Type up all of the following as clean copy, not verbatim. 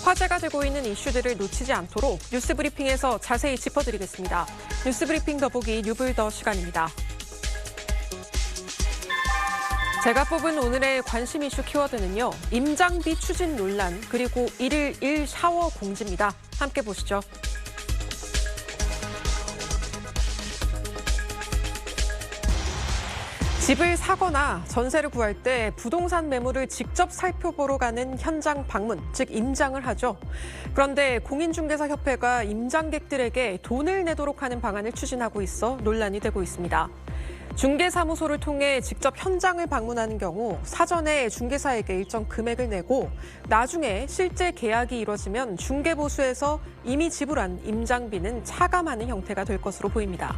화제가 되고 있는 이슈들을 놓치지 않도록 뉴스브리핑에서 자세히 짚어드리겠습니다. 뉴스브리핑 더보기 뉴블더 시간입니다. 제가 뽑은 오늘의 관심 이슈 키워드는요. 임장비 추진 논란 그리고 1일 1 샤워 공지입니다. 함께 보시죠. 집을 사거나 전세를 구할 때 부동산 매물을 직접 살펴보러 가는 현장 방문, 즉 임장을 하죠. 그런데 공인중개사협회가 임장객들에게 돈을 내도록 하는 방안을 추진하고 있어 논란이 되고 있습니다. 중개사무소를 통해 직접 현장을 방문하는 경우 사전에 중개사에게 일정 금액을 내고 나중에 실제 계약이 이뤄지면 중개보수에서 이미 지불한 임장비는 차감하는 형태가 될 것으로 보입니다.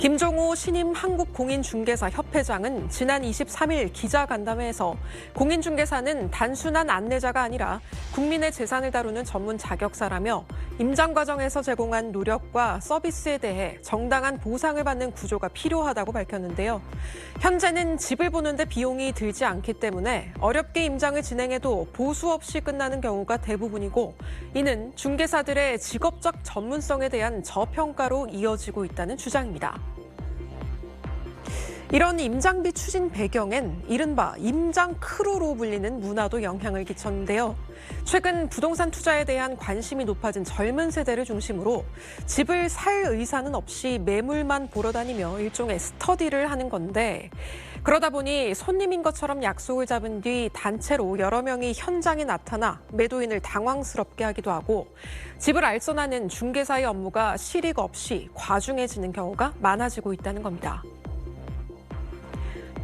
김종호 신임 한국공인중개사 협회장은 지난 23일 기자간담회에서 공인중개사는 단순한 안내자가 아니라 국민의 재산을 다루는 전문 자격사라며 임장 과정에서 제공한 노력과 서비스에 대해 정당한 보상을 받는 구조가 필요하다고 밝혔는데요. 현재는 집을 보는데 비용이 들지 않기 때문에 어렵게 임장을 진행해도 보수 없이 끝나는 경우가 대부분이고 이는 중개사들의 직업적 전문성에 대한 저평가로 이어지고 있다는 주장입니다. 이런 임장비 추진 배경엔 이른바 임장 크루로 불리는 문화도 영향을 끼쳤는데요. 최근 부동산 투자에 대한 관심이 높아진 젊은 세대를 중심으로 집을 살 의사는 없이 매물만 보러 다니며 일종의 스터디를 하는 건데 그러다 보니 손님인 것처럼 약속을 잡은 뒤 단체로 여러 명이 현장에 나타나 매도인을 당황스럽게 하기도 하고 집을 알선하는 중개사의 업무가 실익 없이 과중해지는 경우가 많아지고 있다는 겁니다.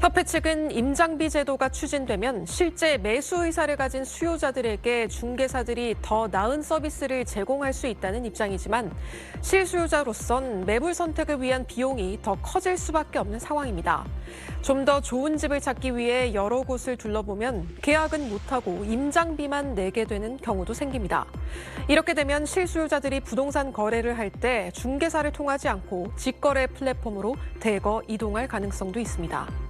협회 측은 임장비 제도가 추진되면 실제 매수 의사를 가진 수요자들에게 중개사들이 더 나은 서비스를 제공할 수 있다는 입장이지만 실수요자로선 매물 선택을 위한 비용이 더 커질 수밖에 없는 상황입니다. 좀 더 좋은 집을 찾기 위해 여러 곳을 둘러보면 계약은 못하고 임장비만 내게 되는 경우도 생깁니다. 이렇게 되면 실수요자들이 부동산 거래를 할 때 중개사를 통하지 않고 직거래 플랫폼으로 대거 이동할 가능성도 있습니다.